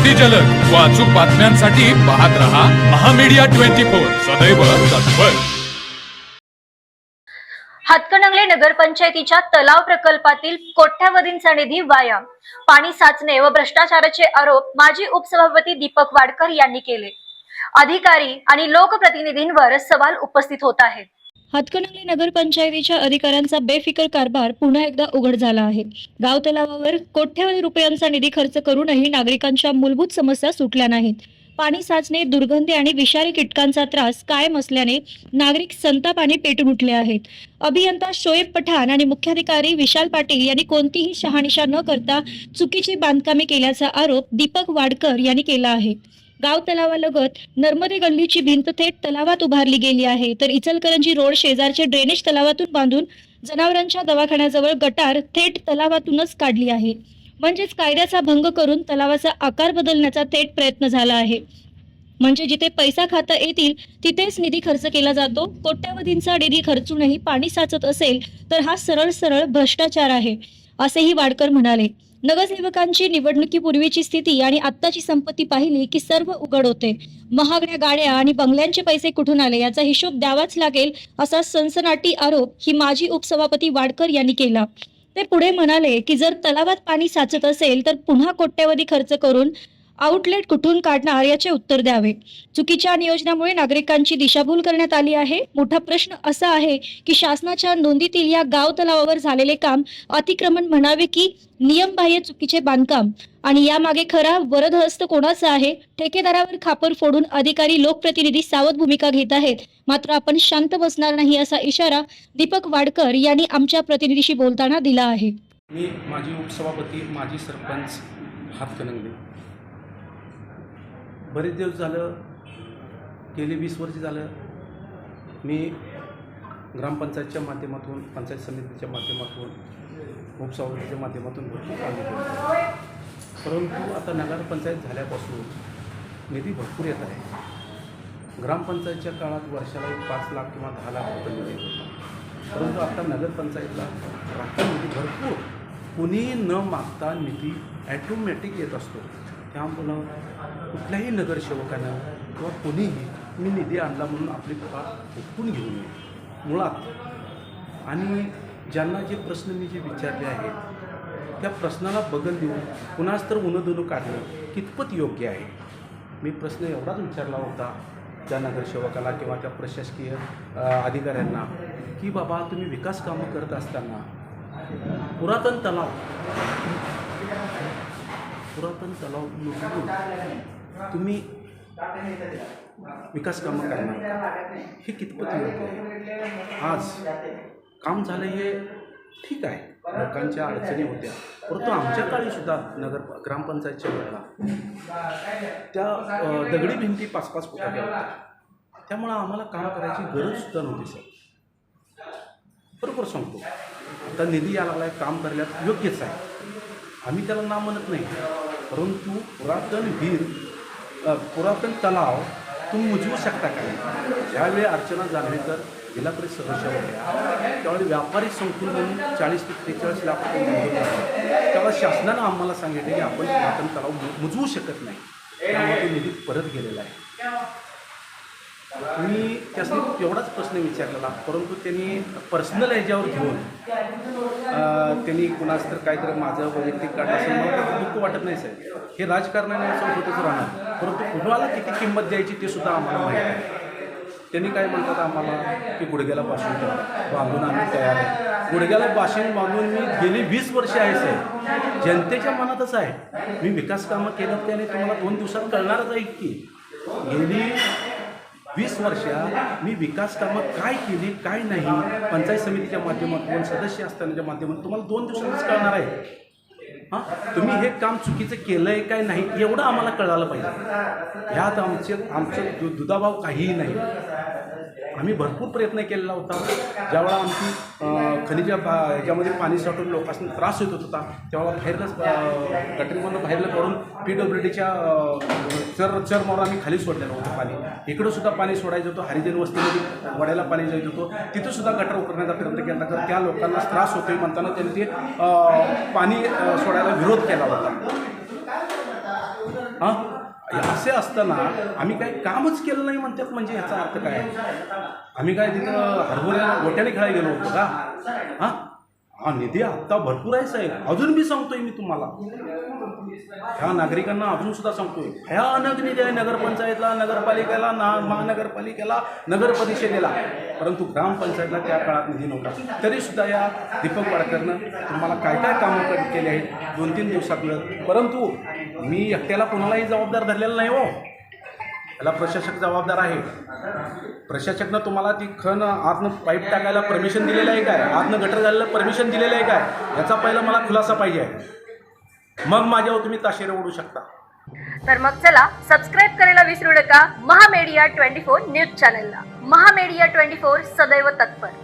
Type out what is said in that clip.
अगदी जलद व अचूक बातम्यांसाठी पाहत रहा महामीडिया 24 सदैव तत्पर। हातकणंगले नगरपंचायतीच्या तलाव प्रकल्पातील कोट्यावधींचा निधी वाया, पाणी साचणे व भ्रष्टाचाराचे आरोप माजी उपसभापती दीपक वाडकर यांनी केले। अधिकारी आणि लोकप्रतिनिधींवर सवाल उपस्थित होत आहेत। हातकणंगले नगरपंचायतीच्या अधिकाऱ्यांचा बेफिकर कारभार पुन्हा एकदा उघड झाला आहे। गाव तलावावर कोट्यवधी रुपयांचा निधी खर्च करूनही नागरिकांच्या मूलभूत समस्या सुटल्या नाहीत। पाणी साचणे, दुर्गंधी आणि विषारी कीटकांचा त्रास कायम असल्याने नागरिक संतापाने पेटून उठले आहेत। अभियंता शोएब पठाण आणि मुख्याधिकारी विशाल पाटील यांनी कोणतीही शहानिशा न करता चुकीची बांधकामे केल्याचा आरोप दीपक वाडकर यांनी केला आहे। गाव तलावालगत नर्मदे गल्लीची भिंत थेट तलावात उभारली गेली आहे, तर इचलकरंजी रोड शेजारचे ड्रेनेज तलावातून बांधून जनावरांच्या दवाखान्याजवळ गटार थेट तलावातूनच काढली आहे। म्हणजेच कायद्याचा भंग करून तलावाचा आकार बदलण्याचा थेट प्रयत्न झाला आहे। म्हणजे जिथे पैसा खाता येतील तिथेच निधी खर्च केला जातो। कोट्यावधींचा निधी खर्चूनही पाणी साचत असेल तर हा सरळ भ्रष्टाचार आहे, असेही वाडकर म्हणाले। नगरसेवकांची निवडणुकीपूर्वीची स्थिती आणि आत्ताची संपत्ती पाहिली की सर्व उघड होते। महागड्या गाड्या आणि बंगल्यांचे पैसे कुठून आले याचा हिशोब द्यावाच लागेल, असा सनसनाटी आरोप ही माजी उपसभापती वाडकर यांनी केला। ते पुढे म्हणाले की जर तलावात पाणी साचत असेल तर पुन्हा कोट्यवधी खर्च करून आउटलेट कुठून काढणार याचे उत्तर द्यावे। चुकीच्या नियोजनामुळे नागरिकांची दिशाभूल करण्यात आली आहे। मोठा प्रश्न असा आहे की शासनाच्या नोंदीतील या गाव तलावावर झालेले काम अतिक्रमण म्हणावे की नियमबाह्य चुकीचे बांधकाम, आणि यामागे खरा वरदहस्त कोणाचा आहे? ठेकेदारावर खापर फोडून अधिकारी लोकप्रतिनिधी सावध भूमिका घेत आहेत, मात्र आपण शांत बसणार नाही असा इशारा दीपक वाडकर यांनी आमच्या प्रतिनिधीशी बोलताना दिला आहे। मी माजी उपसभापती, माजी सरपंच हातकणंगले। बरेच दिवस झालं, गेली 20 वर्ष झालं मी ग्रामपंचायतच्या माध्यमातून, पंचायत समितीच्या माध्यमातून, उपसभापतीच्या माध्यमातून भरपूर काम केलं। परंतु आता नगरपंचायत झाल्यापासून निधी भरपूर येत आहे। ग्रामपंचायतच्या काळात वर्षाला 5 लाख किंवा 10 लाख रुपये निधी येत होता, परंतु आता नगरपंचायतला राखीव निधी भरपूर, कुणीही न मागता निधी ॲटोमॅटिक येत असतो। त्यामुळं कुठल्याही नगरसेवकानं किंवा कोणीही मी निधी आणला म्हणून आपली कृपा ओळखून घेऊ नये मुळात। आणि ज्यांना जे प्रश्न मी जे विचारले आहेत त्या प्रश्नाला बगल देऊन कुणाच तर उणं काढणं कितपत योग्य आहे? मी प्रश्न एवढाच विचारला होता त्या नगरसेवकाला किंवा त्या प्रशासकीय अधिकाऱ्यांना की बाबा, तुम्ही विकास कामं करत असताना पुरातन तलाव लुटून तुम्ही विकास कामं करणार, हे कितपत योग्य आहे? आज काम झालं हे ठीक आहे, लोकांच्या अडचणी होत्या, परंतु आमच्या काळी सुद्धा ग्रामपंचायतच्या वेळेला त्या दगडी भिंती 5-5 फुटाच्या होत्या, त्यामुळं आम्हाला काम करायची गरज सुद्धा नव्हती सर। बरोबर सांगतो, आता निधी यायला लागला आहे, काम करायला योग्यच आहे, आम्ही त्याला ना म्हणत नाही, परंतु पुरातन तलाव तुम्ही मुजवू शकता का? ज्यावेळी अर्चना जांभेकर जिल्हा परिषद सदस्य होत्या त्यावेळी व्यापारी संकुल म्हणून 40 ते 43 लाख रुपये मंजूर झाले, तेव्हा शासनानं आम्हाला सांगितले की आपण पुरातन तलाव मुजवू शकत नाही, त्यामुळे ते निधी परत गेलेला आहे। मी त्यासनी तेवढाच प्रश्न विचारलेला, परंतु त्यांनी पर्सनल ह्याच्यावर घेऊन त्यांनी कुणाच तर काहीतरी माझं वैयक्तिक काढलं असेल, मला त्याचं दुःख वाटत नाही साहेब, हे राजकारणाने होतच राहणार, परंतु कुणाला किती किंमत द्यायची ते सुद्धा आम्हाला माहीत आहे। त्यांनी काय म्हणतात आम्हाला की गुडघ्याला बाशिंग बांधून आम्ही तयार आहे। गुडघ्याला बाशिंग बांधून मी गेली 20 वर्षे आहे साहेब, जनतेच्या मनातच आहे। मी विकास कामं केलं त्याने तुम्हाला 2 दिवसात कळणारच आहे की गेली 20 वर्षात मी विकास कामं काय केली काय नाही, पंचायत समितीच्या माध्यमातून, सदस्य असतानाच्या माध्यमातून तुम्हाला 2 दिवसांनीच कळणार आहे। तुम्ही हे काम चुकीचं केलं आहे काय नाही एवढं आम्हाला कळालं पाहिजे। ह्यात आमचं दुधाभाव काहीही नाही। आम्ही भरपूर प्रयत्न केलेला होता, ज्यावेळेला आमची खनिजा ह्याच्यामध्ये पाणी साठून लोकांना त्रास होत होता तेव्हा बाहेरच गटरीमधून बाहेरला करून PWDच्या चरमावर आम्ही खाली सोडलेलं होतं पाणी। इकडं सुद्धा पाणी सोडायचं होतं, हरिजन वस्तीमध्ये वड्याला पाणी जायचं होतं, तिथं सुद्धा गटर उकरण्याचा प्रयत्न केला होता, तर त्या लोकांना त्रास होतोय म्हणताना त्यांनी ते पाणी सोडायला विरोध केला होता। असे असताना आम्ही काही कामच केलं नाही म्हणतात, म्हणजे ह्याचा अर्थ काय? आम्ही काय तिथं हरभऱ्या गोट्याने खेळायला गेलो होतो का? हा निधी आत्ता भरपूर आहे साहेब. अजून बी सांगतोय मी तुम्हाला, ह्या नागरिकांना अजून सुद्धा सांगतोय, भयानक निधी आहे नगरपंचायतला, नगरपालिकेला, महानगरपालिकेला, नगर परिषदेला, परंतु ग्रामपंचायतला त्या काळात निधी नव्हता. तरी सुद्धा या दीपक वाडकरनं तुम्हाला काय काय कामं केले आहेत 2-3 दिवसातलं. परंतु मी एकट्याला कोणालाही जबाबदार धरलेला नाही हो, याला प्रशासक जबाबदार आहे. प्रशासकनं तुम्हाला ती खण आतनं पाईप टाकायला परमिशन दिलेलं आहे काय? आतनं गटर घालायला परमिशन दिलेलं आहे काय? याचा पहिला मला खुलासा पाहिजे, मग माझ्यावर तुम्ही ताशेरे ओढू शकता. तर मग चला सबस्क्राईब करायला विसरू नका महामेडिया 24 न्यूज चॅनलला. महामेडिया 24 सदैव तत्पर.